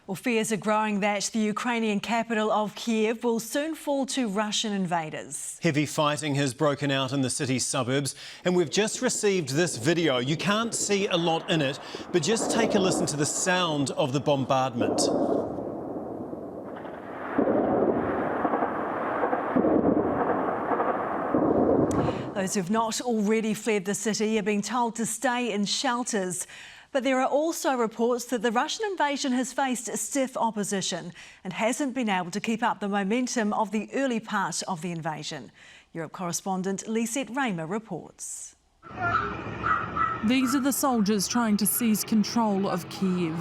Well, fears are growing that the Ukrainian capital of Kyiv will soon fall to Russian invaders. Heavy fighting has broken out in the city's suburbs, and we've just received this video. You can't see a lot in it, but just take a listen to the sound of the bombardment. Those who've not already fled the city are being told to stay in shelters. But there are also reports that the Russian invasion has faced stiff opposition and hasn't been able to keep up the momentum of the early part of the invasion. Europe correspondent Lisette Raymer reports. These are the soldiers trying to seize control of Kyiv.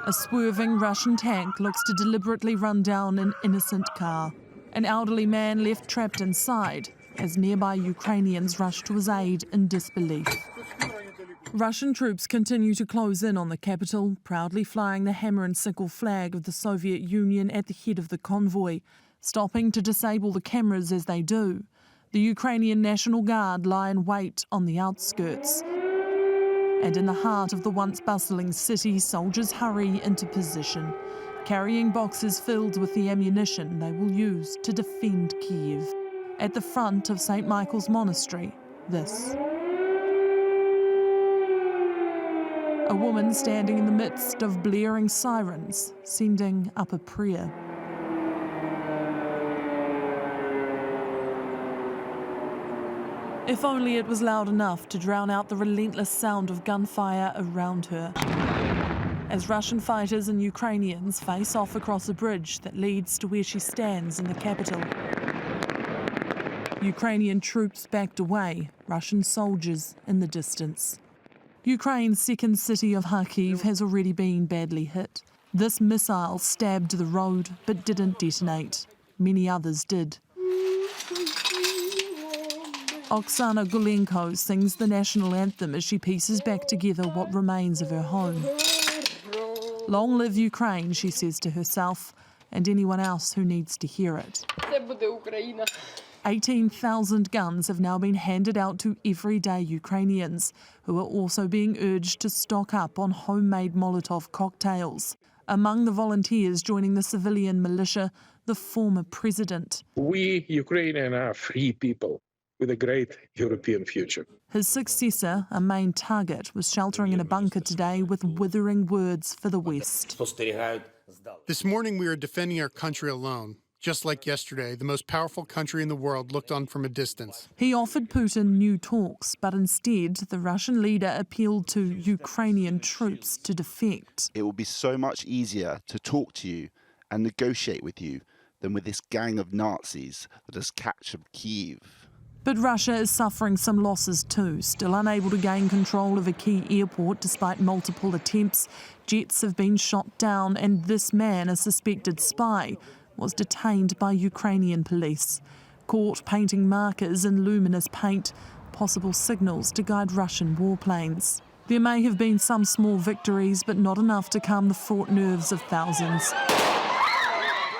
A swerving Russian tank looks to deliberately run down an innocent car. An elderly man left trapped inside as nearby Ukrainians rush to his aid in disbelief. Russian troops continue to close in on the capital, proudly flying the hammer and sickle flag of the Soviet Union at the head of the convoy, stopping to disable the cameras as they do. The Ukrainian National Guard lie in wait on the outskirts. And in the heart of the once bustling city, soldiers hurry into position, carrying boxes filled with the ammunition they will use to defend Kyiv. At the front of St. Michael's Monastery, this. A woman standing in the midst of blaring sirens, sending up a prayer. If only it was loud enough to drown out the relentless sound of gunfire around her. As Russian fighters and Ukrainians face off across a bridge that leads to where she stands in the capital. Ukrainian troops backed away, Russian soldiers in the distance. Ukraine's second city of Kyiv has already been badly hit. This missile stabbed the road but didn't detonate. Many others did. Oksana Gulenko sings the national anthem as she pieces back together what remains of her home. Long live Ukraine, she says to herself, and anyone else who needs to hear it. 18,000 guns have now been handed out to everyday Ukrainians, who are also being urged to stock up on homemade Molotov cocktails. Among the volunteers joining the civilian militia, the former president. We, Ukrainians, are free people with a great European future. His successor, a main target, was sheltering in a bunker today with withering words for the West. This morning we are defending our country alone. Just like yesterday, the most powerful country in the world looked on from a distance. He offered Putin new talks, but instead the Russian leader appealed to Ukrainian troops to defect. It will be so much easier to talk to you and negotiate with you than with this gang of Nazis that has captured Kyiv. But Russia is suffering some losses too, still unable to gain control of a key airport despite multiple attempts. Jets have been shot down and this man, a suspected spy, was detained by Ukrainian police, caught painting markers in luminous paint, possible signals to guide Russian warplanes. There may have been some small victories, but not enough to calm the fraught nerves of thousands.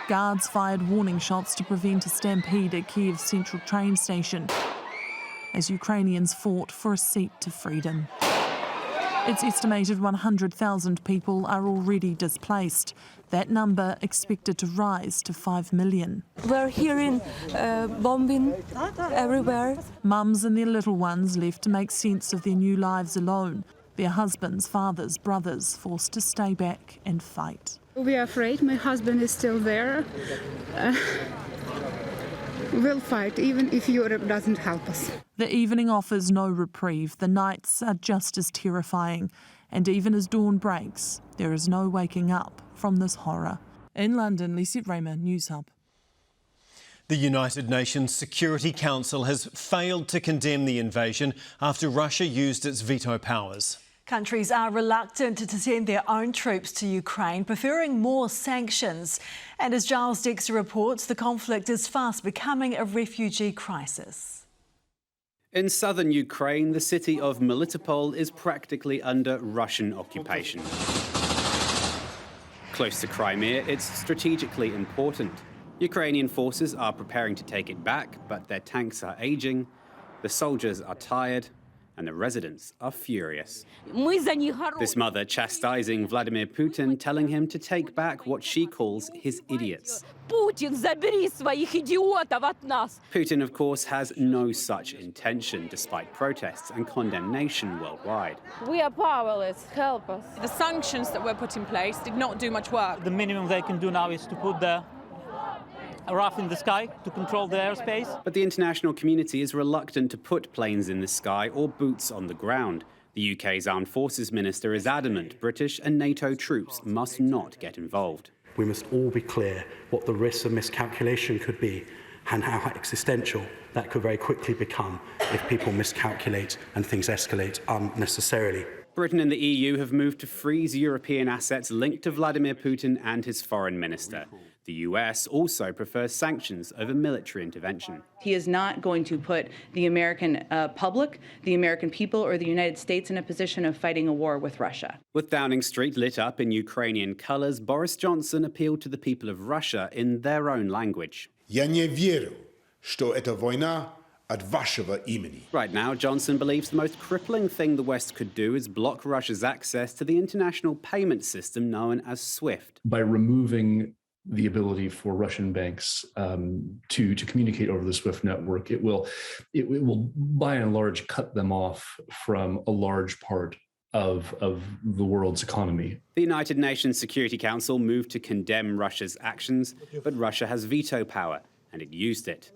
Guards fired warning shots to prevent a stampede at Kyiv's central train station, as Ukrainians fought for a seat to freedom. It's estimated 100,000 people are already displaced. That number expected to rise to 5 million. We're hearing bombing everywhere. Mums and their little ones left to make sense of their new lives alone. Their husbands, fathers, brothers forced to stay back and fight. We are afraid. My husband is still there. We'll fight, even if Europe doesn't help us. The evening offers no reprieve. The nights are just as terrifying. And even as dawn breaks, there is no waking up from this horror. In London, Lisette Raymer, Newshub. The United Nations Security Council has failed to condemn the invasion after Russia used its veto powers. Countries are reluctant to send their own troops to Ukraine, preferring more sanctions. And as Giles Dexter reports, the conflict is fast becoming a refugee crisis. In southern Ukraine, the city of Melitopol is practically under Russian occupation. Close to Crimea, it's strategically important. Ukrainian forces are preparing to take it back, but their tanks are aging, the soldiers are tired, and the residents are furious. This mother chastising Vladimir Putin, telling him to take back what she calls his idiots. Putin, of course, has no such intention, despite protests and condemnation worldwide. We are powerless. Help us. The sanctions that were put in place did not do much work. The minimum they can do now is to put a RAF in the sky to control the airspace. But the international community is reluctant to put planes in the sky or boots on the ground. The UK's Armed Forces Minister is adamant British and NATO troops must not get involved. We must all be clear what the risks of miscalculation could be and how existential that could very quickly become if people miscalculate and things escalate unnecessarily. Britain and the EU have moved to freeze European assets linked to Vladimir Putin and his foreign minister. The US also prefers sanctions over military intervention. He is not going to put the American public, the American people, or the United States in a position of fighting a war with Russia. With Downing Street lit up in Ukrainian colours, Boris Johnson appealed to the people of Russia in their own language. Я не верю, что эта война от вашего имени. Right now, Johnson believes the most crippling thing the West could do is block Russia's access to the international payment system known as SWIFT. By removing the ability for Russian banks to communicate over the SWIFT network, it will by and large cut them off from a large part of the world's economy. The United Nations Security Council moved to condemn Russia's actions, but Russia has veto power, and it used it.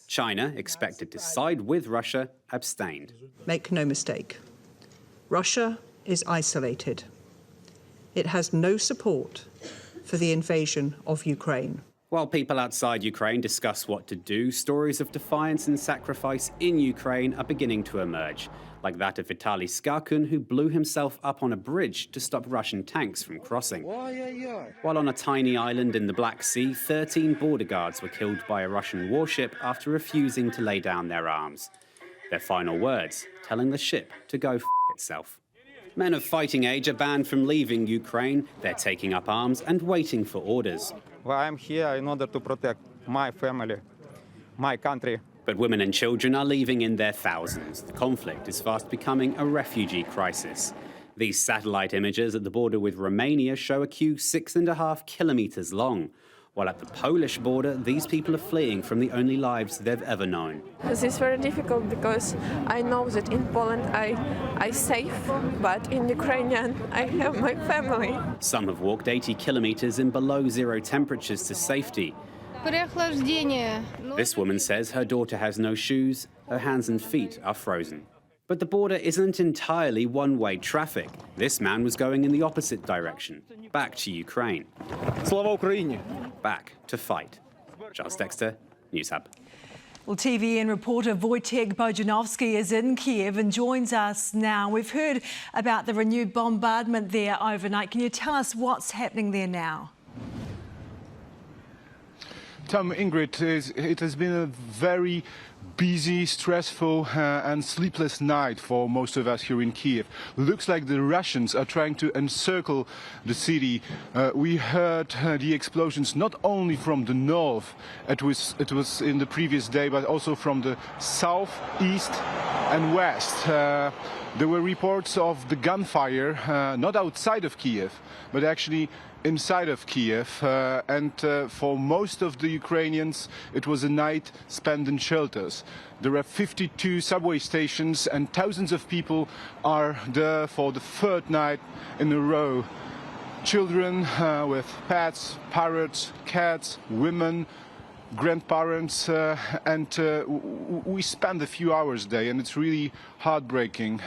China, expected to side with Russia, abstained. Make no mistake, Russia is isolated. It has no support for the invasion of Ukraine. While people outside Ukraine discuss what to do, stories of defiance and sacrifice in Ukraine are beginning to emerge, like that of Vitaly Skakun, who blew himself up on a bridge to stop Russian tanks from crossing. While on a tiny island in the Black Sea, 13 border guards were killed by a Russian warship after refusing to lay down their arms. Their final words, telling the ship to go f*** itself. Men of fighting age are banned from leaving Ukraine. They're taking up arms and waiting for orders. Well, I'm here in order to protect my family, my country. But women and children are leaving in their thousands. The conflict is fast becoming a refugee crisis. These satellite images at the border with Romania show a queue 6.5 kilometres long. While at the Polish border, these people are fleeing from the only lives they've ever known. This is very difficult because I know that in Poland I'm safe, but in Ukrainian I have my family. Some have walked 80 kilometres in below zero temperatures to safety. This woman says her daughter has no shoes, her hands and feet are frozen. But the border isn't entirely one-way traffic. This man was going in the opposite direction, back to Ukraine. Slava Ukraini! Back to fight. Charles Dexter, Newshub. Well, TVN reporter Wojtek Bojanovski is in Kyiv and joins us now. We've heard about the renewed bombardment there overnight. Can you tell us what's happening there now? Ingrid, it has been a very busy, stressful and sleepless night for most of us here in Kyiv. Looks like the Russians are trying to encircle the city. We heard the explosions not only from the north, it was in the previous day, but also from the south, east and west. There were reports of the gunfire, not outside of Kyiv, but actually inside of Kyiv, and for most of the Ukrainians it was a night spent in shelters. There are 52 subway stations and thousands of people are there for the third night in a row. Children with pets, parrots, cats, women, grandparents, and we spend a few hours there, and it's really heartbreaking.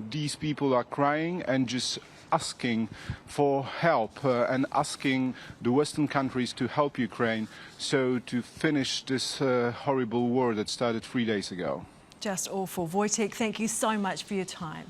These people are crying and just asking for help and asking the Western countries to help Ukraine so to finish this horrible war that started 3 days ago. Just awful. Wojtek, thank you so much for your time.